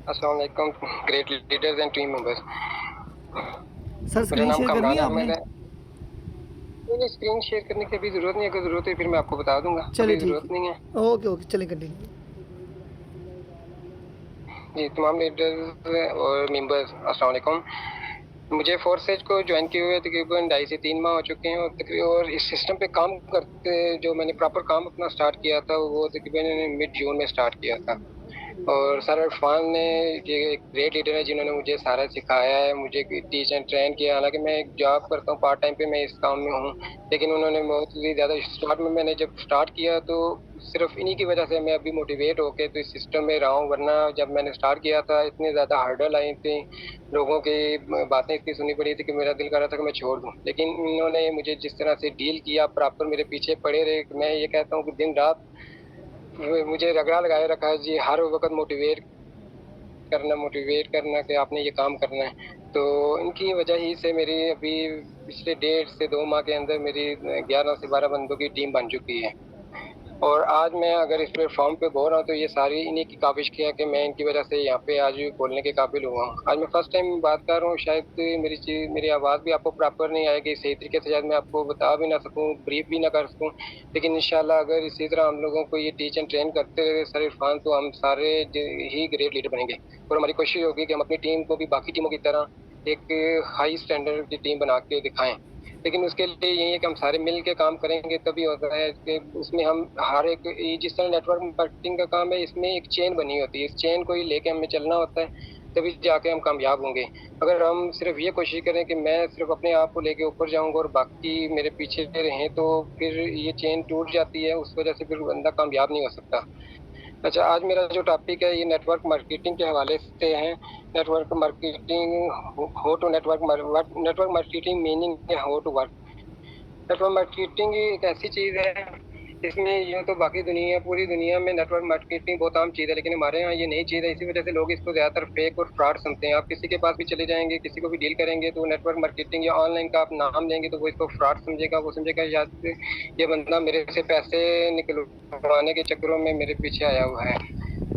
अस्सलाम वालेकुम great leaders and team members. Sir मेरा स्क्रीन नाम शेयर करनी कामरान है अहमद आपने? है। नहीं, स्क्रीन शेयर करने की अभी ज़रूरत नहीं है, अगर ज़रूरत है फिर मैं आपको बता दूंगा, चलिए अभी ठीक ज़रूरत नहीं है। है। ओके ओके, चलिए कंटिन्यू। जी, तमाम लीडर्स और मेंबर्स अस्सलाम वालेकुम। मुझे फोर्सेज को ज्वाइन किए हुए तकरीबन 2.5 से 3 माह हो चुके हैं और और इस सिस्टम पे काम करते जो मैंने प्रॉपर काम अपना स्टार्ट किया था वो तकरीबन मिड जून में स्टार्ट किया था। और सर इरफान ने ये एक ग्रेट लीडर है जिन्होंने मुझे सारा सिखाया है, मुझे टीच एंड ट्रेन किया। हालांकि मैं एक जॉब करता हूँ पार्ट टाइम पे, मैं इस काम में हूँ, लेकिन उन्होंने बहुत ही ज़्यादा स्टार्ट में मैंने जब स्टार्ट किया तो सिर्फ इन्हीं की वजह से मैं अभी मोटिवेट होके तो इस सिस्टम में रहा हूँ। वरना जब मैंने स्टार्ट किया था इतनी ज़्यादा हर्डल आई थी, लोगों की बातें इतनी सुननी पड़ी थी कि मेरा दिल कर रहा था कि मैं छोड़ दूँ। लेकिन इन्होंने मुझे जिस तरह से डील किया, प्रॉपर मेरे पीछे पड़े रहे, मैं ये कहता हूँ कि दिन रात मुझे रगड़ा लगाए रखा है जी, हर वक्त मोटिवेट करना कि आपने ये काम करना है। तो इनकी वजह ही से मेरी अभी पिछले 1.5 से 2 माह के अंदर मेरी 11 से 12 बंदों की टीम बन चुकी है। और आज मैं अगर इस प्लेटफॉर्म पे बोल रहा हूँ तो ये सारी इन्हीं की काबिश किया कि मैं इनकी वजह से यहाँ पे आज भी बोलने के काबिल हुआ हूँ। आज मैं फर्स्ट टाइम बात कर रहा हूँ, शायद मेरी आवाज़ भी आपको प्रॉपर नहीं आएगी सही तरीके से, शायद मैं आपको बता भी ना सकूँ, ब्रीफ भी ना कर सकूँ। लेकिन इंशाल्लाह अगर इसी तरह हम लोगों को ये टीच एंड ट्रेन करते रहे सर इरफान, तो हम सारे ही ग्रेट लीडर बनेंगे। और हमारी कोशिश होगी कि हम अपनी टीम को भी बाकी टीमों की तरह एक हाई स्टैंडर्ड की टीम बना के दिखाएं। लेकिन उसके लिए यही है कि हम सारे मिल के काम करेंगे तभी होता है कि उसमें हम हर एक जिस तरह नेटवर्क मार्केटिंग का काम है इसमें एक चेन बनी होती है, इस चेन को ही लेके हमें चलना होता है, तभी जाके हम कामयाब होंगे। अगर हम सिर्फ ये कोशिश करें कि मैं सिर्फ अपने आप को लेके ऊपर जाऊंगा और बाकी मेरे पीछे रहें तो फिर ये चेन टूट जाती है, उस वजह से फिर बंदा कामयाब नहीं हो सकता। अच्छा, आज मेरा जो टॉपिक है ये नेटवर्क मार्केटिंग के हवाले से है। Network marketing, how to network marketing meaning है how to work. Network marketing एक ऐसी चीज़ है, इसमें यूँ तो बाकी दुनिया, पूरी दुनिया में नेटवर्क मार्केटिंग बहुत आम चीज़ है, लेकिन हमारे यहाँ ये नई चीज़ है। इसी वजह से लोग इसको ज़्यादातर फेक और फ्रॉड समझते हैं। आप किसी के पास भी चले जाएँगे, किसी को भी डील करेंगे तो नेटवर्क मार्केटिंग या ऑनलाइन का आप नाम लेंगे तो वो इसको फ्रॉड समझेगा। वो समझेगा शायद ये बंदा मेरे से पैसे निकलवाने के चक्करों में मेरे पीछे आया हुआ है।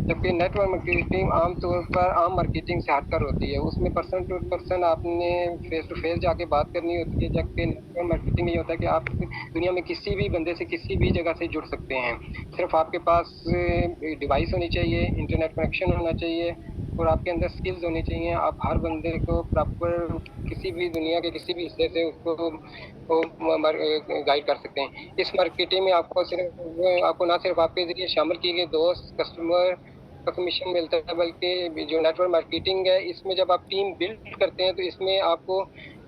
जबकि नेटवर्क मार्केटिंग आमतौर पर आम मार्केटिंग से हटकर होती है, उसमें पर्सन टू पर्सन आपने फेस टू फेस जाके बात करनी होती है। जबकि नेटवर्क मार्केटिंग ये होता है कि आप दुनिया में किसी भी बंदे से किसी भी जगह से जुड़ सकते हैं। सिर्फ आपके पास डिवाइस होनी चाहिए, इंटरनेट कनेक्शन होना चाहिए और आपके अंदर स्किल्स होनी चाहिए। आप हर बंदे को प्रॉपर किसी भी दुनिया के किसी भी हिस्से से उसको गाइड कर सकते हैं। इस मार्केटिंग में आपको ना सिर्फ आपके ज़रिए शामिल किए गए दोस्त, कस्टमर का कमीशन मिलता है, बल्कि जो नेटवर्क मार्केटिंग है इसमें जब आप टीम बिल्ड करते हैं तो इसमें आपको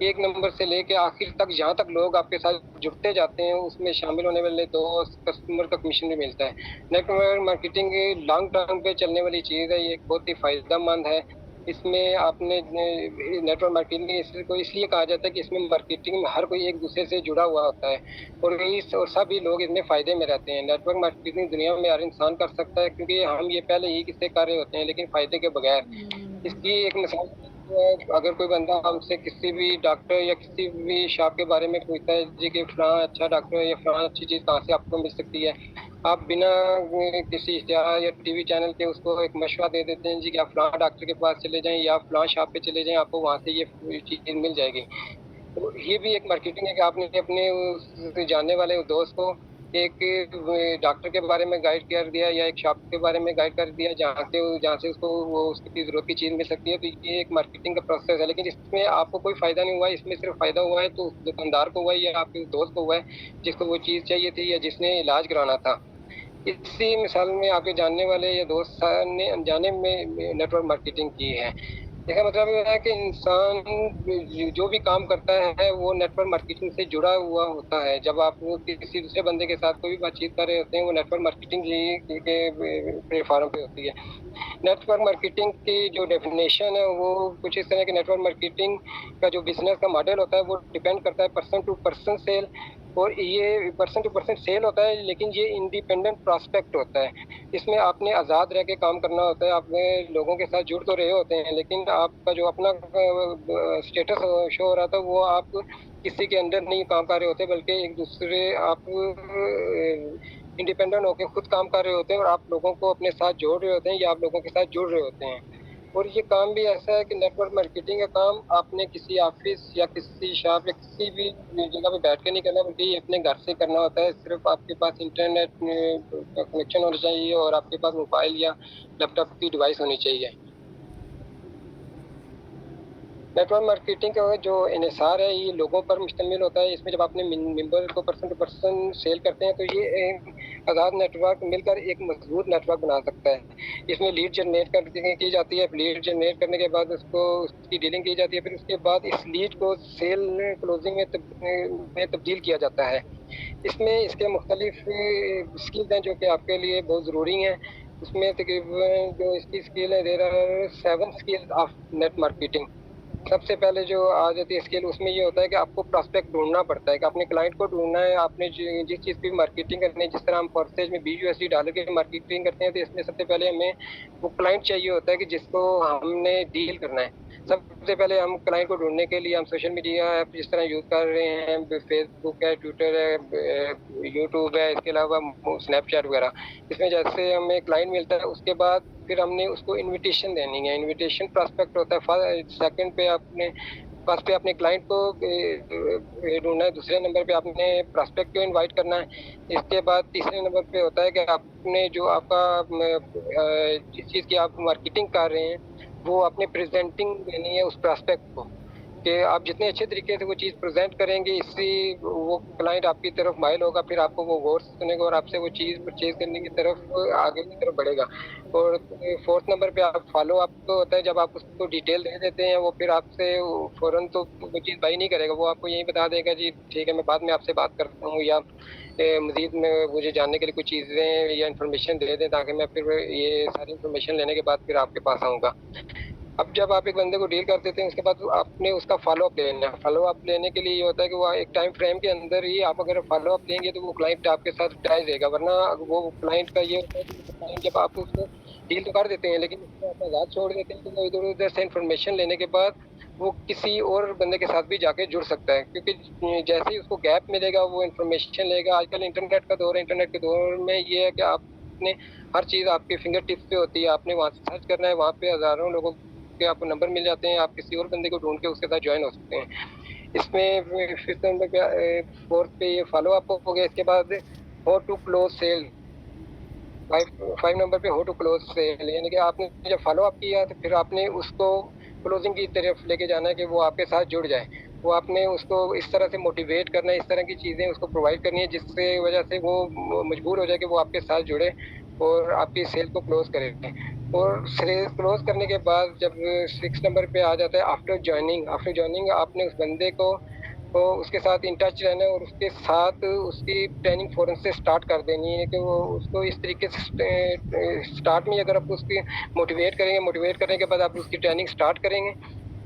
एक नंबर से लेके आखिर तक जहाँ तक लोग आपके साथ जुड़ते जाते हैं उसमें शामिल होने वाले दोस्त, कस्टमर का कमीशन भी मिलता है। नेटवर्क मार्केटिंग लॉन्ग टर्म पे चलने वाली चीज़ है, ये एक बहुत ही फ़ायदेमंद है। इसमें आपने नेटवर्क मार्केटिंग इसको इसलिए कहा जाता है कि इसमें मार्केटिंग में हर कोई एक दूसरे से जुड़ा हुआ होता है और सभी लोग इसमें फ़ायदे में रहते हैं। नेटवर्क मार्केटिंग दुनिया में हर इंसान कर सकता है, क्योंकि हम ये पहले ही किससे कर रहे होते हैं लेकिन फ़ायदे के बगैर। इसकी एक मिसाल अगर कोई बंदा हमसे किसी भी डॉक्टर या किसी भी शॉप के बारे में पूछता है जी कि फलां अच्छा डॉक्टर है या फलां अच्छी चीज़ कहाँ से आपको मिल सकती है, आप बिना किसी इश्तिहार या टीवी चैनल के उसको एक मशवरा दे देते हैं जी कि आप फलां डॉक्टर के पास चले जाएँ या फलां शॉप पे चले जाएँ, आपको वहाँ से ये चीज़ मिल जाएगी। तो ये भी एक मार्केटिंग है कि आपने अपने उस जानने वाले उस दोस्त को एक डॉक्टर के बारे में गाइड कर दिया या एक शॉप के बारे में गाइड कर दिया जहाँ से उसको वो उसकी ज़रूरत की चीज़ मिल सकती है। तो ये एक मार्केटिंग का प्रोसेस है, लेकिन इसमें आपको कोई फ़ायदा नहीं हुआ है, इसमें सिर्फ़ फ़ायदा हुआ है तो उस दुकानदार को हुआ है या आपके उस दोस्त को हुआ है जिसको वो चीज़ चाहिए थी या जिसने इलाज कराना था। इसी मिसाल में आपके जानने वाले या दोस्त ने अनजाने में नेटवर्क मार्केटिंग की है। इसका मतलब ये है कि इंसान जो भी काम करता है वो नेटवर्क मार्केटिंग से जुड़ा हुआ होता है। जब आप वो किसी दूसरे बंदे के साथ कोई भी बातचीत कर रहे होते हैं वो नेटवर्क मार्केटिंग ही के प्लेटफॉर्म पे होती है। नेटवर्क मार्केटिंग की जो डेफिनेशन है वो कुछ इस तरह की, नेटवर्क मार्केटिंग का जो बिजनेस का मॉडल होता है वो डिपेंड करता है पर्सन टू पर्सन सेल। और ये पर्सन टू पर्सन सेल होता है, लेकिन ये इंडिपेंडेंट प्रोस्पेक्ट होता है। इसमें आपने आज़ाद रह के काम करना होता है। आप लोगों के साथ जुड़ तो रहे होते हैं, लेकिन आपका जो अपना स्टेटस शो हो रहा था वो आप किसी के अंडर नहीं काम कर रहे होते, बल्कि एक दूसरे आप इंडिपेंडेंट होके खुद काम कर रहे होते हैं और आप लोगों को अपने साथ जोड़ रहे होते हैं या आप लोगों के साथ जुड़ रहे होते हैं। और ये काम भी ऐसा है कि नेटवर्क मार्केटिंग का काम आपने किसी ऑफिस या किसी शॉप या किसी भी जगह पे बैठ के नहीं करना, बल्कि ये अपने घर से करना होता है। सिर्फ आपके पास इंटरनेट का कनेक्शन होना चाहिए और आपके पास मोबाइल या लैपटॉप की डिवाइस होनी चाहिए। नेटवर्क मार्केटिंग का जो इन्हिसार है ये लोगों पर मुश्तमिल होता है। इसमें जब अपने मेंबर को पर्सन टू पर्सन सेल करते हैं तो ये आज़ाद नेटवर्क मिलकर एक मजबूत नेटवर्क बना सकता है। इसमें लीड जनरेट कर की जाती है। लीड जनरेट करने के बाद उसको उसकी डीलिंग की जाती है। फिर उसके बाद इस लीड को सेल क्लोजिंग में तब्दील किया जाता है। इसमें इसके मुख्तलिफ स्किल्स हैं जो कि आपके लिए बहुत ज़रूरी हैं। उसमें तकरीबन जो इसकी स्किल है there are 7 skills of net marketing. सबसे पहले जो आ जाती है स्किल, उसमें ये होता है कि आपको प्रॉस्पेक्ट ढूँढना पड़ता है कि अपने क्लाइंट को ढूँढना है। आपने जिस चीज़ की मार्केटिंग करनी है, जिस तरह हम परसेंटेज में BUSD डाल के मार्केटिंग करते हैं, तो इसमें सबसे पहले हमें वो क्लाइंट चाहिए होता है कि जिसको हमने डील करना है। सबसे पहले हम क्लाइंट को ढूँढने के लिए हम सोशल मीडिया ऐप जिस तरह यूज़ कर रहे हैं, फेसबुक है, ट्विटर है, यूट्यूब है, इसके अलावा स्नैपचैट वगैरह। इसमें जैसे हमें क्लाइंट मिलता है उसके बाद फिर हमने उसको इनविटेशन देनी है। इनविटेशन प्रॉस्पेक्ट होता है। सेकंड पे आपने फर्स्ट पे अपने क्लाइंट को ढूंढना है। दूसरे नंबर पे आपने प्रॉस्पेक्ट को इनवाइट करना है। इसके बाद तीसरे नंबर पे होता है कि आपने जो आपका जिस चीज़ की आप मार्केटिंग कर रहे हैं वो आपने प्रेजेंटिंग देनी है उस प्रॉस्पेक्ट को, कि आप जितने अच्छे तरीके से वो चीज़ प्रेजेंट करेंगे, इससे वो क्लाइंट आपकी तरफ माइल होगा, फिर आपको वो गौर से सुनेगा और आपसे वो चीज़ परचेज करने की तरफ आगे की तरफ बढ़ेगा। और फोर्थ नंबर पे आप फॉलो अप होता है। जब आप उसको डिटेल दे देते हैं वो फिर आपसे फ़ौरन तो वो चीज़ बाई नहीं करेगा। वो आपको यही बता देगा जी ठीक है मैं बाद में आपसे बात करता हूँ, या मज़ीद में मुझे जानने के लिए कुछ चीज़ें या इन्फॉर्मेशन दे दें ताकि मैं फिर ये सारी इन्फॉर्मेशन लेने के बाद फिर आपके पास आऊँगा। अब जब आप एक बंदे को डील कर देते हैं उसके बाद आपने उसका फॉलो अप लेना है। फॉलो अप लेने के लिए ये होता है कि वो एक टाइम फ्रेम के अंदर ही आप अगर फॉलो अप लेंगे तो वो क्लाइंट आपके साथ अटैच रहेगा। वरना वो क्लाइंट का ये होता है कि क्लाइंट जब आप उसको डील तो कर देते हैं लेकिन उसको आप आज़ाद छोड़ देते हैं तो वो इधर-उधर से इन्फॉर्मेशन लेने के बाद वो किसी और बंदे के साथ भी जाके जुड़ सकता है। क्योंकि जैसे ही उसको गैप मिलेगा वो इन्फॉर्मेशन लेगा। आजकल इंटरनेट का दौर है। इंटरनेट के दौर में ये है कि आपने हर चीज़ आपके फिंगर टिप्स पे होती है। आपने वहाँ से सर्च करना है, वहाँ पे हज़ारों लोगों के आपको नंबर मिल जाते हैं। आप किसी और बंदे को ढूँढ के उसके साथ जॉइन हो सकते हैं। इसमें फिफ्थ नंबर पे फोर्थ पे ये फॉलो अप हो गया। इसके बाद how to close sale. 5 number पे हाउ टू क्लोज सेल, यानी कि आपने जब फॉलो अप किया तो फिर आपने उसको क्लोजिंग की तरफ लेके जाना है कि वो आपके साथ जुड़ जाए। वो आपने उसको इस तरह से मोटिवेट करना है, इस तरह की चीज़ें उसको प्रोवाइड करनी है जिससे वजह से वो मजबूर हो जाए कि वो आपके साथ जुड़े और आपकी सेल को क्लोज करे। और सेल क्लोज करने के बाद जब 6 नंबर पे आ जाता है आफ्टर जॉइनिंग। आफ्टर जॉइनिंग आपने उस बंदे को तो उसके साथ इन टच रहना है और उसके साथ उसकी ट्रेनिंग फ़ौरन से स्टार्ट कर देनी है कि वो उसको इस तरीके से स्टार्ट में अगर आप उसकी मोटिवेट करेंगे, मोटिवेट करने के बाद आप उसकी ट्रेनिंग स्टार्ट करेंगे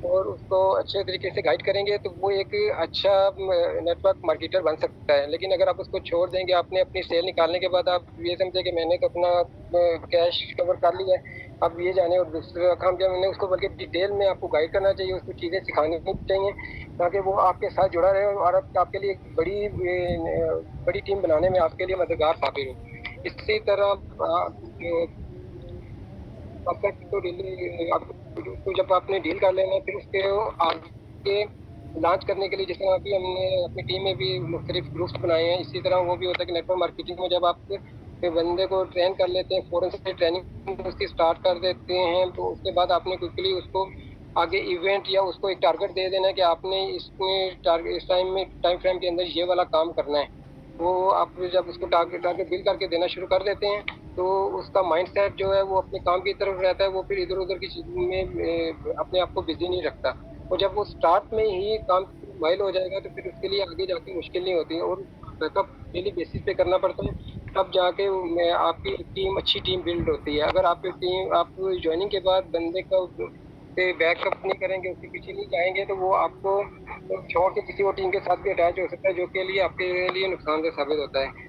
और उसको अच्छे तरीके से गाइड करेंगे तो वो एक अच्छा नेटवर्क मार्केटर बन सकता है। लेकिन अगर आप उसको छोड़ देंगे, आपने अपनी सेल निकालने के बाद आप ये समझे कि मैंने तो अपना कैश कवर कर लिया है, अब ये जाने और दूसरा काम क्या, मैंने उसको बल्कि डिटेल में आपको गाइड करना चाहिए, उसको चीज़ें सिखानी चाहिए ताकि वो आपके साथ जुड़ा रहे और आपके लिए एक बड़ी टीम बनाने में आपके लिए मददगार साबित हो। इसी तरह आपका तो डील आपको जब आपने डील कर लेना है फिर उसके आगे लॉन्च करने के लिए, जैसे अभी हमने अपनी टीम में भी मुख्तलिफ ग्रुप्स बनाए हैं, इसी तरह वो भी होता है कि नेटवर्क मार्केटिंग में जब आप बंदे को ट्रेन कर लेते हैं, फ़ौरन से ट्रेनिंग उसकी स्टार्ट कर देते हैं, तो उसके बाद आपने क्विकली उसको आगे इवेंट या उसको एक टारगेट दे देना है कि आपने इसमें इस टाइम फ्रेम के अंदर ये वाला काम करना है। वो आप जब उसको टारगेट टारगेट बिल करके देना शुरू कर देते हैं तो उसका माइंडसेट जो है वो अपने काम की तरफ रहता है। वो फिर इधर-उधर की चीज़ों में अपने आप को बिज़ी नहीं रखता। और जब वो स्टार्ट में ही काम माइल हो जाएगा तो फिर उसके लिए आगे जाके मुश्किल नहीं होती है और बैकअप डेली बेसिस पे करना पड़ता है। तब जाके मैं आपकी टीम अच्छी टीम बिल्ड होती है। अगर आपकी टीम आप जॉइनिंग के बाद बंदे का से बैकअप नहीं करेंगे, उसके पीछे नहीं जाएँगे तो वो आपको छोड़ के किसी और टीम के साथ भी अटैच हो सकता है, जो के लिए आपके लिए नुकसानदेह साबित होता है।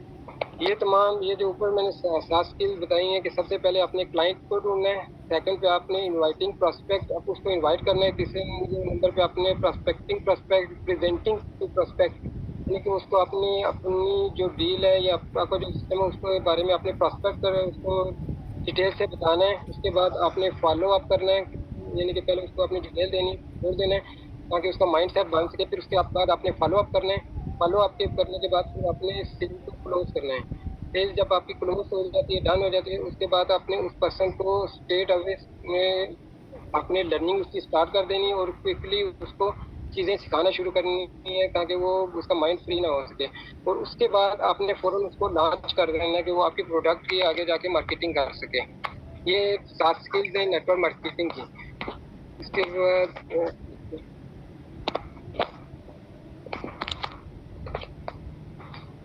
ये तमाम ये जो ऊपर मैंने 7 स्किल्स बताई हैं कि सबसे पहले अपने क्लाइंट को ढूँढना है, सेकंड पे आपने इनवाइटिंग प्रोस्पेक्ट आप उसको इनवाइट करना है, तीसरे नंबर पे आपने prospecting prospect presenting to prospect, यानी कि उसको अपनी अपनी जो डील है या आपका जो सिस्टम है उसके बारे में अपने प्रोस्पेक्ट कर उसको डिटेल से बताना है। उसके बाद आपने फॉलो अप करना है यानी कि पहले उसको अपनी डिटेल देनी छोड़ देना है ताकि उसका माइंड सेट बन सके। फिर उसके बाद आपने फॉलो अप करना है। फॉलो अप के करने के बाद फिर आपने सेल को क्लोज करना है। सेल जब आपकी क्लोज हो जाती है, डन हो जाती है, उसके बाद आपने उस पर्सन को स्ट्रेट अवे में अपनी लर्निंग उसकी स्टार्ट कर देनी है और क्विकली उसको चीज़ें सिखाना शुरू करनी है ताकि वो उसका माइंड फ्री ना हो सके। और उसके बाद आपने फ़ौरन उसको लॉन्च कर देना है कि वो आपकी प्रोडक्ट की आगे जाके मार्केटिंग कर सके। ये 7 स्किल्स हैं नेटवर्क मार्केटिंग की। इसके बाद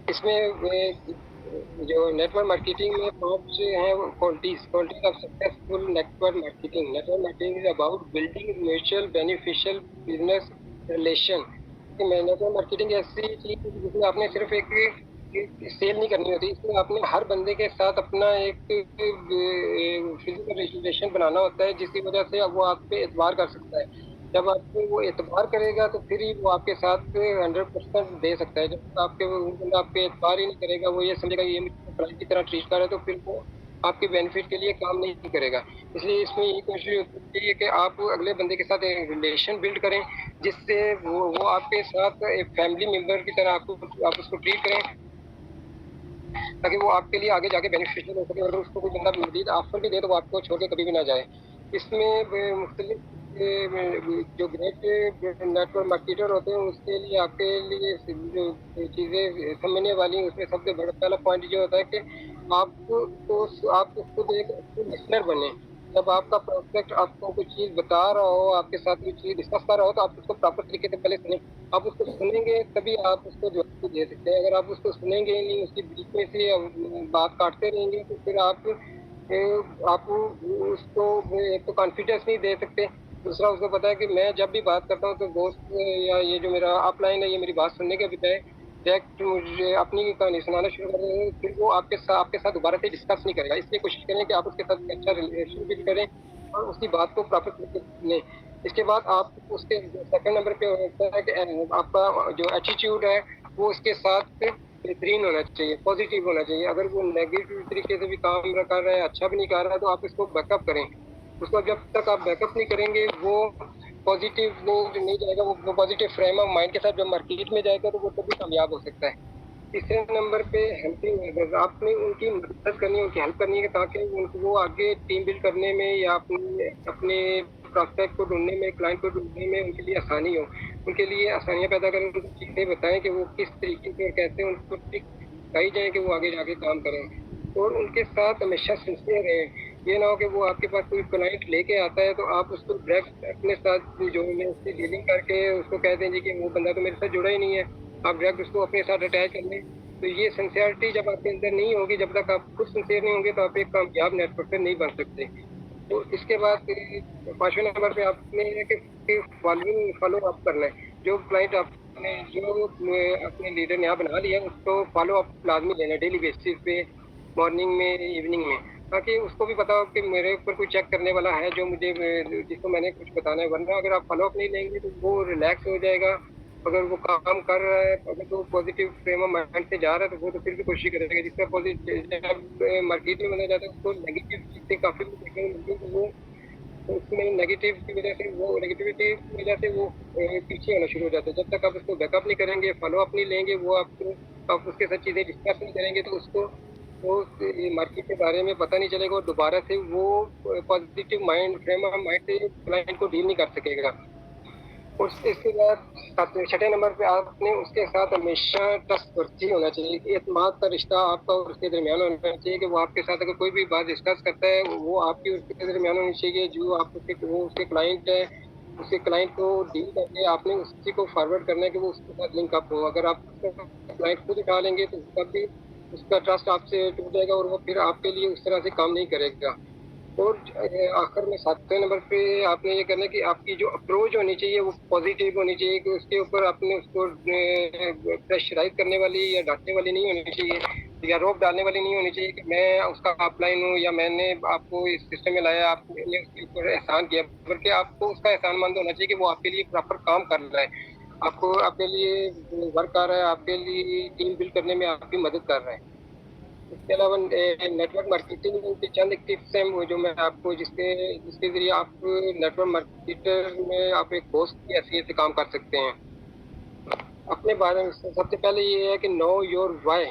इसमें जो नेटवर्क मार्केटिंग में 5 हैं वो qualities of successful network marketing. Network marketing is about building mutual beneficial business relation. Network marketing ऐसी चीज है जिसमें आपने सिर्फ एक सेल नहीं करनी होती, इसमें आपने हर बंदे के साथ अपना एक फिजिकल रिलेशन बनाना होता है जिसकी वजह से वो आप पे एतबार कर सकता है। जब आपको वो एतबार करेगा तो फिर ही वो आपके साथ 100% दे सकता है। जब आपके वो बंदा आप पे एतबार ही नहीं करेगा, वो ये समझेगा ये मुझे क्लाइंट की तरह ट्रीट कर रहा है, तो फिर वो आपके बेनिफिट के लिए काम नहीं करेगा। इसलिए इसमें ये कोशिश होती है कि आप अगले बंदे के साथ एक रिलेशन बिल्ड करें जिससे वो आपके साथ एक फैमिली मेंबर की तरह आप उसको ट्रीट करें ताकि वो आपके लिए आगे जाके बेनिफिशियल हो सके। और उसको कोई बंदा मजीद ऑफर भी दे तो वो आपको छोड़ के कभी भी ना जाए। इसमें मुख्तलिफ जो ग्रेट नेटवर्क मार्केटर होते हैं उसके लिए आपके लिए जो चीज़ें समझने वाली हैं उसमें सबसे बड़ा पहला पॉइंट ये होता है कि आप खुद एक अच्छे लिसनर बने। जब आपका प्रोस्पेक्ट आपको कोई चीज़ बता रहा हो, आपके साथ कोई चीज़ डिस्कस कर रहा हो, तो आप उसको प्रॉपर तरीके से पहले सुनें। आप उसको सुनेंगे तभी आप उसको जवाब दे सकते हैं। अगर आप उसको सुनेंगे ही नहीं, उसके बीच में से बात काटते रहेंगे तो फिर आप उसको एक तो कॉन्फिडेंस नहीं दे सकते। दूसरा उसको पता है कि मैं जब भी बात करता हूँ तो दोस्त या ये जो मेरा अपलाइन है ये मेरी बात सुनने के बजाय डायरेक्ट मुझे अपनी कहानी सुनाना शुरू कर देंगे, फिर वो आपके साथ दोबारा से डिस्कस नहीं करेगा। इसलिए कोशिश करें कि आप उसके साथ एक अच्छा रिलेशन बिल्ड करें और उसकी बात को प्रॉपर तरीके से सुनें। इसके बाद आप उसके सेकंड नंबर पे होता है कि आपका जो एटीट्यूड है वो उसके साथ बेहतरीन होना चाहिए, पॉजिटिव होना चाहिए। अगर वो नेगेटिव तरीके से भी काम कर रहा है, अच्छा भी नहीं कर रहा है, तो आप इसको बैकअप करें। उसको जब तक आप बैकअप नहीं करेंगे वो पॉजिटिव नहीं जाएगा। वो पॉजिटिव फ्रेम ऑफ माइंड के साथ जब मार्केट में जाएगा तो वो तभी कामयाब हो सकता है। तीसरे नंबर पे हेल्पिंग अदर्स। आपने उनकी मदद करनी है, उनकी हेल्प करनी है ताकि उनको वो आगे टीम बिल्ड करने में या अपने अपने प्रोस्पेक्ट को ढूंढने में, क्लाइंट को ढूंढने में उनके लिए आसानी हो। उनके लिए आसानियाँ पैदा करें, उनको चीज़ें बताएं कि वो किस तरीके से और कैसे उनको ट्रिक बताई जाए कि वो आगे जाके काम करें। और उनके साथ हमेशा सिंसियर रहें। ये ना हो कि वो आपके पास कोई क्लाइंट लेके आता है तो आप उसको डायरेक्ट अपने साथ जो है उससे डीलिंग करके उसको कह दें जी कि वो बंदा तो मेरे साथ जुड़ा ही नहीं है, आप डायरेक्ट उसको अपने साथ अटैच कर लें। तो ये सिंसियरिटी जब आपके अंदर नहीं होगी, जब तक आप खुद सिंसियर नहीं होंगे, तो आप एक कामयाब नेटवर्कर नहीं बन सकते। तो इसके बाद पाँचवें नंबर पे आपने है कि फॉलो अप करना है। जो क्लाइंट आपने जो अपने लीडर ने यहाँ बना लिया उसको फॉलो अप लाजमी लेना है डेली बेसिस पे, मॉर्निंग में, इवनिंग में, ताकि उसको भी पता हो कि मेरे ऊपर कोई चेक करने वाला है जो मुझे जिसको मैंने कुछ बताना है। वरना अगर आप फॉलो अप नहीं लेंगे तो वो रिलैक्स हो जाएगा। अगर वो काम कर रहा है, अगर तो पॉजिटिव फ्रेम ऑफ माइंड से जा रहा है तो वो तो फिर भी कोशिश करेगा। जिसका पॉजिटिव जब मार्केट में बना जाता है उसको नेगेटिव चीज़ें काफ़ी देखने को मिलती है, तो वो तो उसमें नेगेटिव की वजह से वो नेगेटिविटी की वजह से वो पीछे होना शुरू हो जाता है। जब तक आप उसको बैकअप नहीं करेंगे, फॉलो अप नहीं लेंगे, वो आपको आप उसके साथ चीज़ें डिस्कस नहीं करेंगे तो उसको वो मार्केट के बारे में पता नहीं चलेगा और दोबारा से वो positive mind frame of mind से क्लाइंट को डील नहीं कर सकेगा। और इसके बाद छठे नंबर पे आपने उसके साथ हमेशा ट्रस्टवर्थी होना चाहिए। एतमाद का रिश्ता आपका और उसके दरमियान होना चाहिए कि वो आपके साथ अगर कोई भी बात डिस्कस करता है वो आपकी उसके दरमियान होनी चाहिए। जो आप वो उसके क्लाइंट है, उसके क्लाइंट को डील करके आपने उसी को फॉरवर्ड करना है कि वो उसके साथ लिंक अप हो। अगर आप क्लाइंट खुद उठा लेंगे तो कभी उसका ट्रस्ट आपसे टूट जाएगा और वो फिर आपके लिए उस तरह से काम नहीं करेगा। और आखिर में सातवें नंबर पे आपने ये करना है कि आपकी जो अप्रोच होनी चाहिए वो पॉजिटिव होनी चाहिए, कि उसके ऊपर आपने उसको प्रेशराइज करने वाली या डांटने वाली नहीं होनी चाहिए या रोक डालने वाली नहीं होनी चाहिए कि मैं उसका अपलाइन हूँ या मैंने आपको इस सिस्टम में लाया, आपने उसके ऊपर एहसान किया। बल्कि आपको उसका एहसानमंद होना चाहिए कि वो आपके लिए प्रॉपर काम कर रहा है, आपको आपके लिए वर्क कर रहा है, आपके लिए टीम बिल्ड करने में आपकी मदद कर रहा है। इसके अलावा नेटवर्क मार्केटिंग के चंद एक टिप्स हैं वो जो मैं आपको जिसके जिसके ज़रिए आप नेटवर्क मार्केटर में आप एक होस्ट की हैसियत से काम कर सकते हैं। अपने बारे में सबसे पहले ये है कि नो योर वाई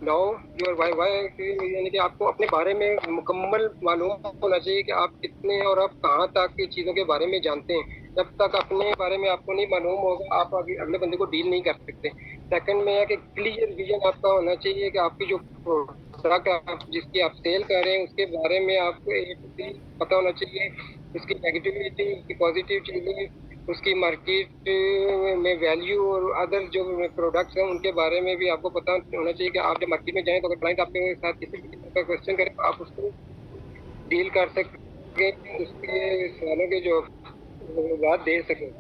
यानी कि आपको अपने बारे में मुकम्मल मालूम होना चाहिए कि आप कितने और आप कहाँ तक की चीज़ों के बारे में जानते हैं। जब तक अपने बारे में आपको नहीं मालूम होगा आप अगले बंदे को डील नहीं कर सकते। सेकंड में है कि क्लियर विजन आपका होना चाहिए कि आपकी जो प्रोडक्ट आप जिसकी आप सेल कर रहे हैं उसके बारे में आपको एक पता होना चाहिए। उसकी नेगेटिविटी, उसकी पॉजिटिव चीज़ें, उसकी मार्केट में वैल्यू और अदर जो प्रोडक्ट्स हैं उनके बारे में भी आपको पता होना चाहिए कि आप जब मार्केट में जाएँ तो अगर क्लाइंट आपके साथ किसी भी किस्म का क्वेश्चन करे तो आप उसको डील कर सकें, उसके सवालों के जो जवाब दे सकें।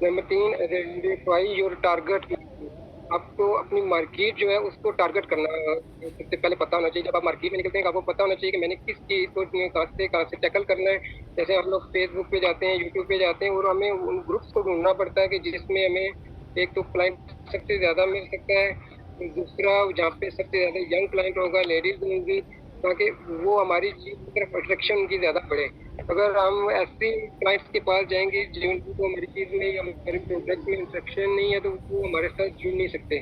Number 3 identify your target. आपको अपनी मार्केट जो है उसको टारगेट करना सबसे पहले पता होना चाहिए। जब आप मार्केट में निकलते हैं आपको पता होना चाहिए कि मैंने किस चीज़ को कहाँ से टैकल करना है। जैसे हम लोग फेसबुक पे जाते हैं, यूट्यूब पे जाते हैं और हमें उन ग्रुप्स को ढूंढना पड़ता है कि जिसमें हमें एक तो क्लाइंट सबसे ज़्यादा मिल सकता है, दूसरा जहाँ पे सबसे ज़्यादा यंग क्लाइंट होगा, लेडीज़ होंगी, ताकि वो हमारी चीज़ की तरफ अट्रैक्शन उनकी ज़्यादा बढ़े। अगर हम ऐसे क्लाइंट्स के पास जाएंगे जिनको हमारी चीज़ में या हमारे प्रोडक्ट में इंटरेक्शन नहीं है तो वो हमारे साथ जुड़ नहीं सकते।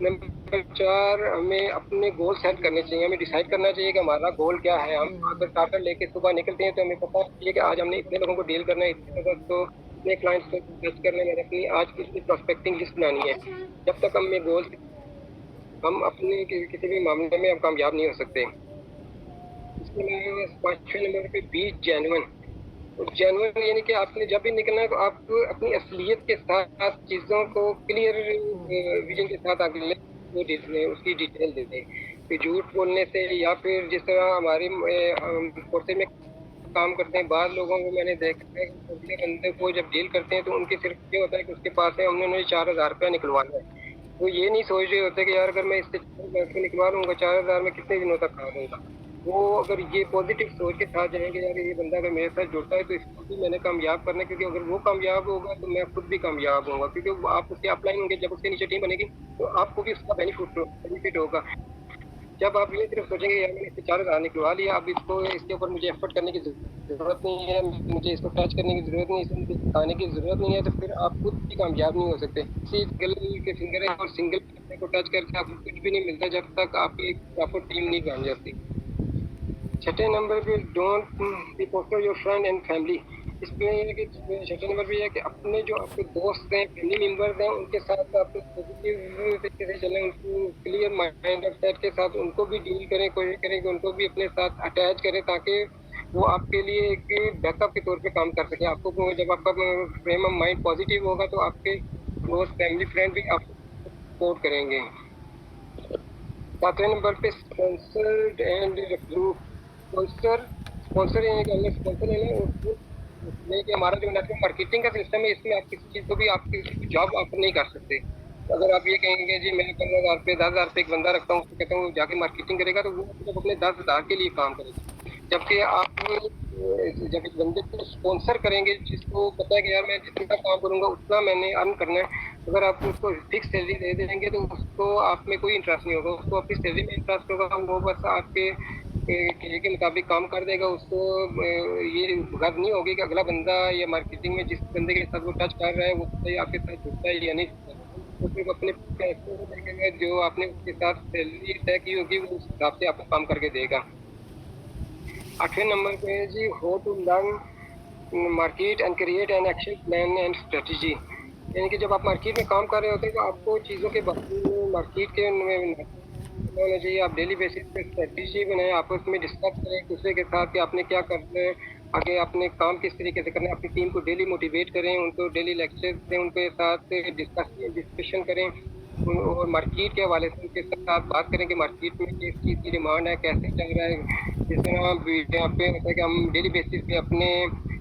नंबर 4 हमें अपने गोल सेट करने चाहिए। हमें डिसाइड करना चाहिए कि हमारा गोल क्या है। हम अगर टारगेट लेके सुबह निकलते हैं तो हमें पता चाहिए कि आज हमने इतने लोगों को डील करना है, इतने लोगों को इतने क्लाइंट्स को टच करना है, अपनी आज की प्रोस्पेक्टिंग लिस्ट बनानी है। जब तक हमें गोल हम अपने किसी भी मामले में हम कामयाब नहीं हो सकते। इसके अलावा 5वें नंबर पे बी जेन्युइन। जेन्युइन यानी कि आपने जब भी निकलना है तो आप अपनी असलियत के साथ चीज़ों को क्लियर विजन के साथ आगे वो उसकी डिटेल दे दें। कि झूठ बोलने से या फिर जिस तरह हमारे फोर्सेज में काम करते हैं बाद लोगों को मैंने देखा है कि अगले बंदे को जब डील करते हैं तो उनके सिर्फ ये होता है कि उसके पास है हमने 4,000 रुपया निकलवाना है। वो ये नहीं सोच रहे होते कि यार अगर मैं इससे निकलवा लूँगा 4,000 में कितने दिनों तक खा लूँगा। वो अगर ये पॉजिटिव सोच के साथ जाएंगे यार ये बंदा अगर मेरे साथ जुड़ता है तो इसको भी मैंने कामयाब करना है, क्योंकि अगर वो कामयाब होगा तो मैं खुद भी कामयाब होऊंगा, क्योंकि आप उसके अपलाइन होंगे जब उसके नीचे टीम बनेगी तो आपको भी उसका बेनिफिट होगा। जब आप ये सिर्फ सोचेंगे यार मैंने इससे 4,000 निकलवा लिया, अब इसको इसके ऊपर मुझे एफर्ट करने की जरूरत नहीं है, मुझे इसको टच करने की जरूरत नहीं है, इसको मुझे सिखाने की जरूरत नहीं है, तो फिर आप खुद भी कामयाब नहीं हो सकते। सिंगल के फिंगर है और सिंगल को टच करके आपको कुछ भी नहीं मिलता जब तक आपकी एक प्रॉपर टीम नहीं बन जाती। 6 नंबर पे don't be poster your friend and family. इसमें ये है कि 6 नंबर पे है कि अपने जो आपके दोस्त हैं, फैमिली मेंबर्स हैं, उनके साथ आप पॉजिटिव तरीके से चलें, उनको क्लियर माइंड और सेट के साथ उनको भी डील करें, कोशिश करें कि उनको भी अपने साथ अटैच करें ताकि वो आपके लिए एक बैकअप के तौर पे काम कर सके। आपको जब आपका फ्रेम ऑफ माइंड पॉजिटिव होगा तो आपके दोस्त, फैमिली, फ्रेंड भी आपको सपोर्ट करेंगे। 7वें नंबर पे स्पॉन्सर्ड एंड रिक्रूट। स्पॉन्सर यानी कि हमने स्पॉन्सर है ना उसमें कि हमारा जो नेटवर्क मार्केटिंग का सिस्टम है इसमें आप किसी चीज़ को भी आप किसी जॉब आप नहीं कर सकते। अगर आप ये कहेंगे जी मैं 15,000 रुपये 10,000 रुपये एक बंदा रखता हूँ उसको कहता हूँ जाके मार्केटिंग करेगा तो वो सिर्फ अपने 10,000 के लिए काम करेगा। जबकि आप जब एक बंदे को स्पॉन्सर करेंगे जिसको पता है कि यार मैं जितना काम करूँगा उतना मैंने अर्न करना है, अगर आप उसको फिक्स सैलरी दे देंगे तो उसको आप में कोई इंटरेस्ट नहीं होगा, उसको अपनी सैलरी में इंटरेस्ट होगा, वो बस आपके के मुताबिक काम कर देगा। उसको ये गर्व नहीं होगी कि अगला बंदा या मार्केटिंग में जिस बंदे के साथ वो टच कर रहा है वो आपके साथ जुड़ता है या नहीं जुड़ता। तो सिर्फ अपने पैसों को देखेगा, जो आपने उसके साथ सैलरी तय की होगी वो उस हिसाब से आपको काम करके देगा। 8वें नंबर पे है जी how to learn market and create an action plan and strategy. यानी कि जब आप मार्केट में काम कर रहे होते हैं तो आपको चीज़ों के बारे में मार्केट के होना चाहिए। आप डेली बेसिस पे स्ट्रेटजी बनाएं, आपस में डिस्कस करें एक दूसरे के साथ कि आपने क्या करना है, आगे आपने काम किस तरीके से करना है। अपनी टीम को डेली मोटिवेट करें, उनको डेली लेक्चर दें, उनके साथ डिस्कशन करें और मार्केट के हवाले से उनके साथ बात करें कि मार्केट में किस चीज़ की डिमांड है, कैसे चल रहा है। जिस तरह यहाँ पे होता है कि हम डेली बेसिस पे अपने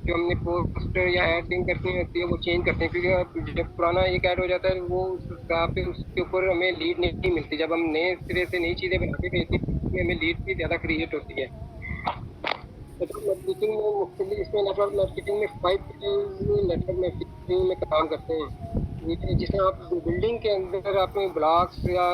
जो हमने पोस्टर या एडिंग करनी होती है वो चेंज करते हैं, क्योंकि जब पुराना एक ऐड हो जाता है वो पे उसके ऊपर हमें लीड नहीं मिलती। जब हम नए सिरे से नई चीज़ें बना के भेजती हैं हमें लीड भी ज़्यादा क्रिएट होती है। नेटवर्क मार्केटिंग में मुख्तलिफ इसमें नेटवर्क मार्केटिंग में 5 नेटवर्क मार्केटिंग में काम करते हैं। ये जिस तरह आप बिल्डिंग के अंदर आपने ब्लॉक्स या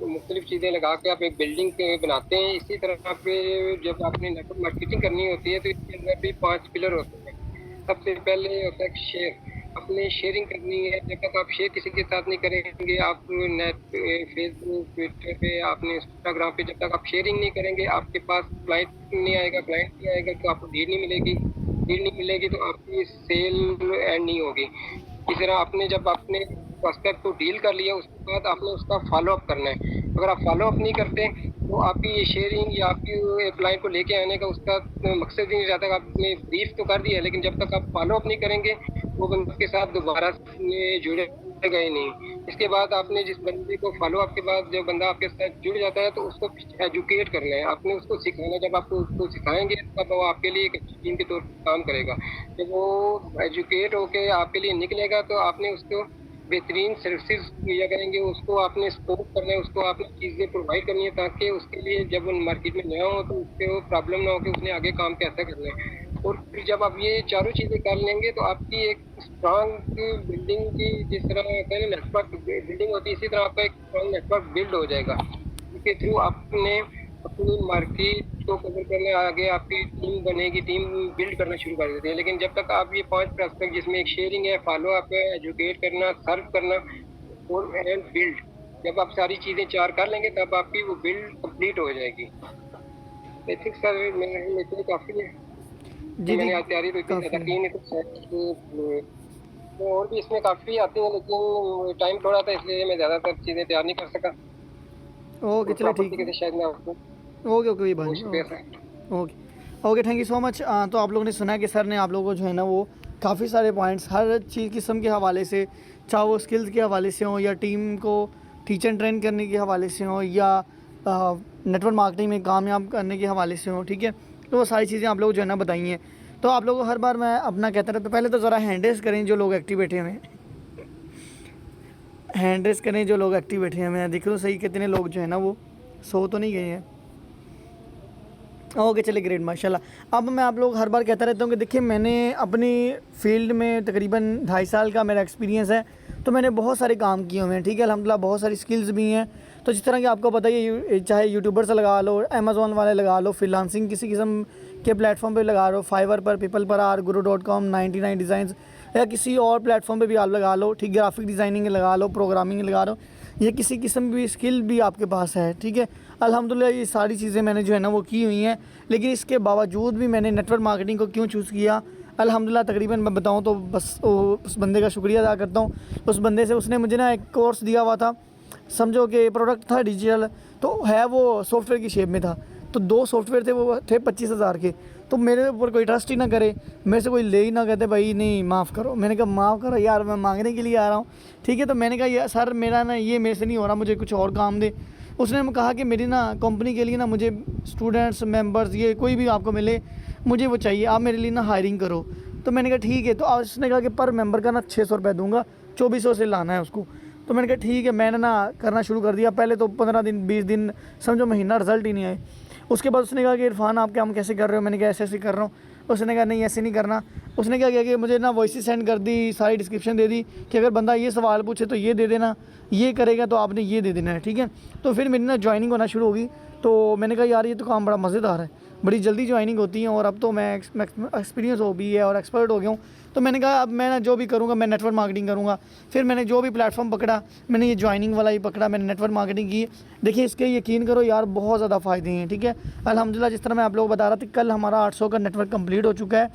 मुख्तलिफ चीज़ें लगा के आप एक बिल्डिंग बनाते हैं, इसी तरह पे जब आपने नेटवर्क मार्केटिंग करनी होती है तो इसके अंदर भी 5 पिलर होते हैं। सबसे पहले होता है शेयर। आपने शेयरिंग करनी है, जब तक आप शेयर किसी के साथ नहीं करेंगे, आप नेट पे, फेसबुक, ट्विटर पे, आपने इंस्टाग्राम पे जब तक आप शेयरिंग नहीं करेंगे, आपके पास क्लाइंट नहीं आएगा तो आपको डील नहीं मिलेगी। डील नहीं मिलेगी तो आपकी सेल एंड नहीं होगी। इस तरह आपने जब अपने प्रोस्पेक्ट को डील कर लिया, उसके बाद आपने उसका फॉलो अप करना है। अगर आप फॉलो अप नहीं करते तो आपकी ये शेयरिंग या आपकी क्लाइंट को लेके आने का उसका मकसद ही नहीं रहता। आपने ब्रीफ तो कर दिया, लेकिन जब तक आप फॉलो अप नहीं करेंगे वो बंदे के साथ दोबारा से जुड़ेगा ही नहीं। इसके बाद आपने जिस बंदे को फॉलो अप के बाद जो बंदा आपके साथ जुड़ जाता है तो उसको एजुकेट करना है, आपने उसको सिखाना है। जब आप उसको सिखाएंगे तब वो आपके लिए एक अच्छी टीम के तौर पर काम करेगा। जब वो एजुकेट होके आपके लिए निकलेगा तो आपने उसको बेहतरीन सर्विसेज मुहैया करेंगे, उसको आपने सपोर्ट करना है, उसको आपने चीज़ें प्रोवाइड करनी है ताकि उसके लिए जब वो मार्केट में नया हो तो उससे वो प्रॉब्लम ना हो कि उसने आगे काम कैसे करना है। और फिर जब आप ये चारों चीज़ें कर लेंगे तो आपकी एक स्ट्रांग बिल्डिंग की, जिस तरह होता है ना नेटवर्क बिल्डिंग होती है, इसी तरह आपका एक स्ट्रांग नेटवर्क बिल्ड हो जाएगा। इसके थ्रू आपने अपनी मार्केट को कवर करने आगे आपकी टीम बनेगी, टीम बिल्ड करना शुरू कर देते हैं। लेकिन जब तक आप ये 5 प्रोस्पेक्ट जिसमें एक शेयरिंग है, फॉलो अप है, एजुकेट करना, सर्व करना और एंड बिल्ड, जब आप सारी चीज़ें 4 कर लेंगे तब आपकी वो बिल्ड कंप्लीट हो जाएगी। आई थिंक सर मेरे लिए काफ़ी है। जी मैंने जी आज तैयारी तो इतनी काफ़ी ज़्यादा की नहीं तो और भी इसमें काफ़ी आती हैं, लेकिन टाइम थोड़ा था इसलिए मैं ज़्यादातर चीज़ें तैयार नहीं कर सका। ओके चलो ठीक तरीके से शायद मैं आपको ओके ओके भाई बहुत शुक्रिया okay sir. Okay okay thank you so much. तो आप लोगों ने सुना कि सर ने आप लोगों को जो है ना वो काफ़ी सारे पॉइंट्स हर चीज़ किस्म के हवाले से, चाहे वो स्किल्स के हवाले से हो या टीम को टीच एंड ट्रेन करने के हवाले से हो या नेटवर्क मार्केटिंग में कामयाब करने के हवाले से हो, ठीक है। तो वो सारी चीज़ें आप लोग जो है ना बताई हैं। तो आप लोगों को हर बार मैं अपना कहता रहता, पहले तो ज़रा हैंड रेस करें जो लोग एक्टिव बैठे हुए हैं, हैंड रेस करें जो लोग एक्टिव बैठे हुए हैं। देख लो सही कितने लोग जो है ना वो सो तो नहीं गए हैं। ओके चलिए ग्रेट माशाल्लाह। अब मैं आप लोग हर बार कहता रहता हूँ कि देखिए मैंने अपनी फील्ड में तकरीबन 2.5 साल का मेरा एक्सपीरियंस है, तो मैंने बहुत सारे काम किए हुए हैं, ठीक है अल्हम्दुलिल्लाह। बहुत सारी स्किल्स भी हैं। तो जिस तरह कि आपको पता ही, चाहे यूट्यूबर से लगा लो, अमेज़ॉन वाले लगा लो, फ्रीलांसिंग किसी किस्म के प्लेटफॉर्म पे लगा लो, फाइवर पर, पीपल पर आर, guru.com, 99 डिज़ाइंस या किसी और प्लेटफॉर्म पे भी आप लगा लो, ठीक। ग्राफिक डिज़ाइनिंग लगा लो, प्रोग्रामिंग लगा लो, ये किसी किस्म की स्किल भी आपके पास है, ठीक है अल्हम्दुलिल्लाह। ये सारी चीज़ें मैंने जो है ना वो की हुई हैं। लेकिन इसके बावजूद भी मैंने नेटवर्क मार्केटिंग को क्यों चूज़ किया, अल्हम्दुलिल्लाह तकरीबन मैं बताऊँ तो बस उस बंदे का शुक्रिया अदा करता हूँ। उस बंदे से उसने मुझे ना एक कोर्स दिया हुआ था, समझो कि प्रोडक्ट था डिजिटल, तो है वो सॉफ्टवेयर की शेप में था। तो 2 सॉफ्टवेयर थे, वो थे 25,000 के। तो मेरे ऊपर कोई ट्रस्ट ही ना करे, मेरे से कोई ले ही ना कहते भाई नहीं माफ़ करो। मैंने कहा माफ़ करो यार, मैं मांगने के लिए आ रहा हूँ, ठीक है। तो मैंने कहा यार सर मेरा ना ये मेरे से नहीं हो रहा, मुझे कुछ और काम दे। उसने कहा कि मेरी ना कंपनी के लिए ना मुझे स्टूडेंट्स मेंबर्स ये कोई भी आपको मिले मुझे वो चाहिए, आप मेरे लिए ना हायरिंग करो। तो मैंने कहा ठीक है। तो उसने कहा कि पर मेंबर का ना 600 रुपये दूंगा, 2400 से लाना है उसको। तो मैंने कहा ठीक है। मैंने ना करना शुरू कर दिया। पहले तो 15 दिन 20 दिन समझो महीना, रिज़ल्ट ही नहीं आए। उसके बाद उसने कहा कि इरफान आप काम कैसे कर रहे हो, मैंने कहा ऐसे ऐसे कर रहा हूँ। उसने कहा नहीं ऐसे नहीं करना। उसने क्या किया कि मुझे ना वॉइस सेंड कर दी, सारी डिस्क्रिप्शन दे दी कि अगर बंदा ये सवाल पूछे तो ये दे देना, ये करेगा तो आपने ये दे देना है, ठीक है। तो फिर मेरी ना ज्वाइनिंग होना शुरू होगी। तो मैंने कहा यार ये तो काम बड़ा मज़ेदार है, बड़ी जल्दी ज्वाइनिंग होती है और अब तो मैं एक्सपीरियंस हो भी है और एक्सपर्ट हो गया हूँ। तो मैंने कहा अब मैं ना जो भी करूँगा मैं नेटवर्क मार्केटिंग करूँगा। फिर मैंने जो भी प्लेटफॉर्म पकड़ा मैंने ये ज्वाइनिंग वाला ही पकड़ा, मैंने नेटवर्क मार्केटिंग की। देखिए इसके यकीन करो यार बहुत ज़्यादा फ़ायदे हैं, ठीक है अल्हम्दुलिल्लाह। जिस तरह मैं आप लोगों को बता रहा था, कल हमारा 800 का नेटवर्क कंप्लीट हो चुका है।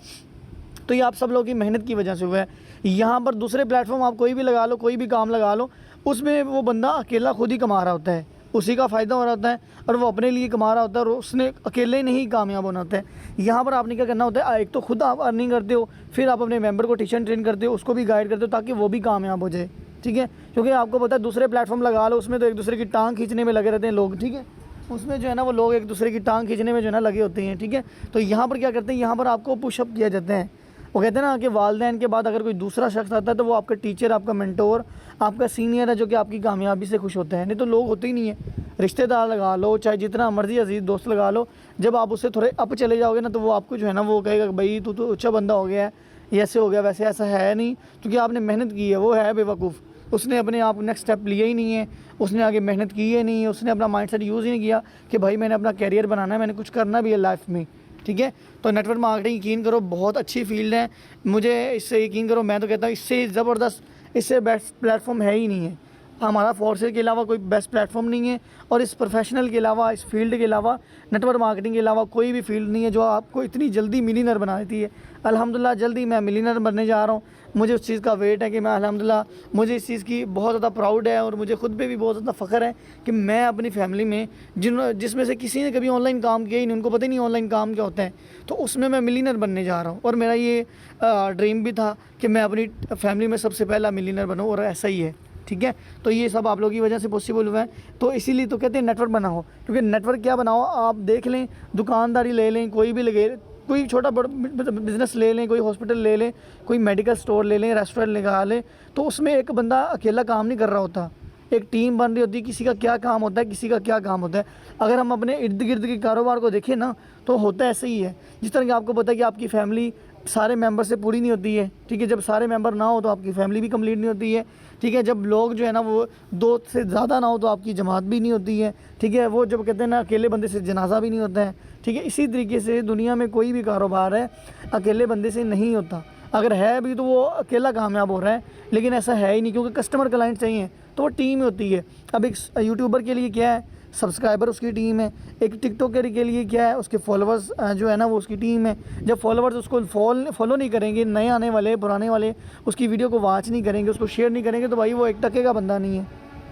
तो ये आप सब लोगों की मेहनत की वजह से हुआ है। यहाँ पर दूसरे प्लेटफॉर्म आप कोई भी लगा लो, कोई भी काम लगा लो, उसमें वो बंदा अकेला खुद ही कमा रहा होता है, उसी का फ़ायदा हो रहा होता है और वो अपने लिए कमा रहा होता है और उसने अकेले नहीं कामयाब होना होता है। यहाँ पर आपने क्या करना होता है, एक तो खुद आप अर्निंग करते हो, फिर आप अपने मेंबर को टीचर ट्रेन करते हो, उसको भी गाइड करते हो ताकि वो भी कामयाब हो जाए, ठीक है। क्योंकि आपको पता है दूसरे प्लेटफॉर्म लगा लो, उसमें तो एक दूसरे की टांग खींचने में लगे रहते हैं लोग, ठीक है। उसमें जो है ना वो लोग एक दूसरे की टांग खींचने में जो है ना लगे होते हैं, ठीक है। तो यहाँ पर क्या करते हैं, यहाँ पर आपको पुशअप किया जाता है। वो कहते हैं ना कि वालिदैन के बाद अगर कोई दूसरा शख्स आता है तो वो आपका टीचर, आपका मेंटोर, आपका सीनियर है जो कि आपकी कामयाबी से खुश होता है। नहीं तो लोग होते ही नहीं है। रिश्तेदार लगा लो, चाहे जितना मर्जी अजीज़ दोस्त लगा लो, जब आप उससे थोड़े अप चले जाओगे ना तो वो आपको जो है ना वो कहेगा भाई तू तो अच्छा बंदा हो गया है, ये ऐसे हो गया वैसे, ऐसा है नहीं, क्योंकि आपने मेहनत की है। वो है बेवकूफ़, उसने अपने आप नेक्स्ट स्टेप लिया ही नहीं है, उसने आगे मेहनत की है नहीं है, उसने अपना माइंडसेट यूज़ ही नहीं किया कि भाई मैंने अपना कैरियर बनाना है, मैंने कुछ करना भी है लाइफ में, ठीक है। तो नेटवर्क मार्केटिंग यकीन करो बहुत अच्छी फील्ड है, मुझे इससे यकीन करो, मैं तो कहता हूँ इससे ज़बरदस्त, इससे बेस्ट प्लेटफॉर्म है ही नहीं है। हमारा फोर्सेस के अलावा कोई बेस्ट प्लेटफॉर्म नहीं है, और इस प्रोफेशनल के अलावा, इस फील्ड के अलावा, नेटवर्क मार्केटिंग के अलावा कोई भी फील्ड नहीं है जो आपको इतनी जल्दी मिलियनर बना देती है। अल्हम्दुलिल्लाह जल्दी मैं मिलियनर बनने जा रहा हूँ, मुझे उस चीज़ का वेट है कि मैं अल्हम्दुलिल्लाह, मुझे इस चीज़ की बहुत ज़्यादा प्राउड है, और मुझे खुद पे भी बहुत ज़्यादा फ़ख्र है कि मैं अपनी फैमिली में जिसमें से किसी ने कभी ऑनलाइन काम किया ही नहीं, उनको पता ही नहीं ऑनलाइन काम क्या होता है, तो उसमें मैं मिलियनर बनने जा रहा हूँ। और मेरा ये ड्रीम भी था कि मैं अपनी फैमिली में सबसे पहला मिलियनर बनूँ, और ऐसा ही है, ठीक है। तो ये सब आप लोगों की वजह से पॉसिबल हुआ है, तो इसीलिए तो कहते हैं नेटवर्क बनाओ, क्योंकि नेटवर्क क्या बनाओ, आप देख लें, दुकानदारी ले लें, कोई भी लगे, कोई छोटा बड़ा बिज़नेस ले लें, कोई हॉस्पिटल ले लें, कोई मेडिकल स्टोर ले लें, रेस्टोरेंट लगा लें, तो उसमें एक बंदा अकेला काम नहीं कर रहा होता, एक टीम बन रही होती है, किसी का क्या काम होता है, किसी का क्या काम होता है। अगर हम अपने इर्द गिर्द के कारोबार को देखें ना, तो होता ऐसे ही है। जिस तरह कि आपको पता है कि आपकी फैमिली सारे मेंबर से पूरी नहीं होती है, ठीक है, जब सारे मेंबर ना हो तो आपकी फैमिली भी कंप्लीट नहीं होती है, ठीक है, जब लोग जो है ना वो 2 से ज़्यादा ना हो तो आपकी जमात भी नहीं होती है, ठीक है, वो जब कहते हैं ना अकेले बंदे से जनाजा भी नहीं होता है, ठीक है। इसी तरीके से दुनिया में कोई भी कारोबार है अकेले बंदे से नहीं होता, अगर है भी तो वो अकेला कामयाब हो रहा है, लेकिन ऐसा है ही नहीं, क्योंकि कस्टमर क्लाइंट चाहिए, तो वो टीम होती है। अब एक यूट्यूबर के लिए क्या है, सब्सक्राइबर उसकी टीम है, एक टिकटॉकर के लिए क्या है, उसके फॉलोअर्स जो है ना वो उसकी टीम है। जब फॉलोअर्स उसको फॉलो नहीं करेंगे, नए आने वाले पुराने वाले उसकी वीडियो को वॉच नहीं करेंगे, उसको शेयर नहीं करेंगे, तो भाई वो एक टके का बंदा नहीं है,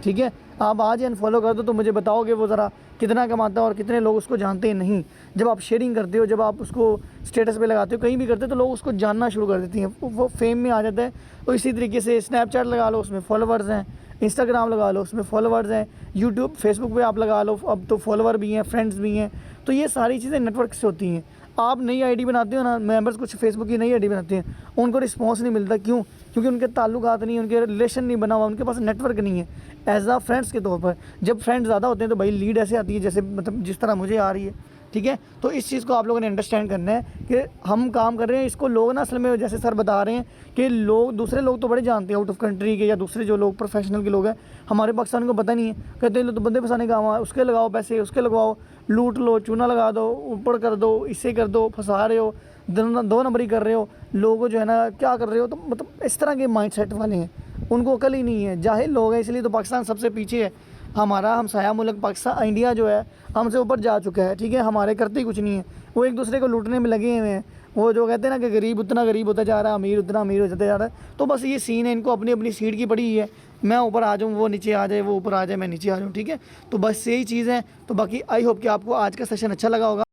ठीक है। आप आज अनफॉलो कर दो तो मुझे बताओगे वो ज़रा कितना कमाता है और कितने लोग उसको जानते हैं। नहीं, जब आप शेयरिंग करते हो, जब आप उसको स्टेटस पे लगाते हो, कहीं भी करते हो, तो लोग उसको जानना शुरू कर देती हैं, वो फेम में आ जाता है। तो इसी तरीके से स्नैपचैट लगा लो, उसमें फॉलोवर्स हैं, इंस्टाग्राम लगा लो, उसमें फॉलोवर्स हैं, यूट्यूब फेसबुक पे आप लगा लो, अब तो फॉलोवर भी हैं, फ्रेंड्स भी हैं। तो ये सारी चीज़ें नेटवर्क से होती हैं। आप नई आईडी बनाते हो ना, मेंबर्स कुछ फेसबुक की नई आईडी बनाते हैं, उनको रिस्पॉन्स नहीं मिलता, क्यों? क्योंकि उनके ताल्लुकात नहीं, उनके रिलेशन नहीं बना हुआ, उनके पास नेटवर्क नहीं है एज आ फ्रेंड्स के तौर पर। जब फ्रेंड्स ज़्यादा होते हैं तो भाई लीड ऐसे आती है जैसे मतलब जिस तरह मुझे आ रही है, ठीक है। तो इस चीज़ को आप लोगों ने अंडरस्टैंड करना है कि हम काम कर रहे हैं, इसको लोग ना असल में जैसे सर बता रहे हैं कि लोग, दूसरे लोग तो बड़े जानते हैं आउट ऑफ कंट्री के, या दूसरे जो लोग प्रोफेशनल के लोग हैं, हमारे पाकिस्तान को पता नहीं है। कहते हैं तो बंदे फंसाने का हुआ, उसके लगाओ पैसे, उसके लगवाओ, लूट लो, चूना लगा दो, ऊपर कर दो, इससे कर दो, फंसा रहे हो, दो नंबरी कर रहे हो, लोगों जो है ना क्या कर रहे हो। तो मतलब इस तरह के माइंडसेट वाले हैं, उनको अकल ही नहीं है, जाहिल लोग हैं, इसलिए तो पाकिस्तान सबसे पीछे है। हमारा हमसाया मुल्क पाकिस्तान, इंडिया जो है हमसे ऊपर जा चुका है, ठीक है, हमारे करते ही कुछ नहीं है, वो एक दूसरे को लूटने में लगे हुए हैं। वो जो कहते हैं ना कि गरीब उतना गरीब होता जा रहा है, अमीर उतना अमीर होता जा रहा है। तो बस ये सीन है, इनको अपनी अपनी सीट की पड़ी है, मैं ऊपर आ जाऊँ, वो नीचे आ जाए, वो ऊपर आ जाए, मैं नीचे आ जाऊँ, ठीक है। तो बस यही चीज़ है। तो बाकी आई होप कि आपको आज का सेशन अच्छा लगा होगा।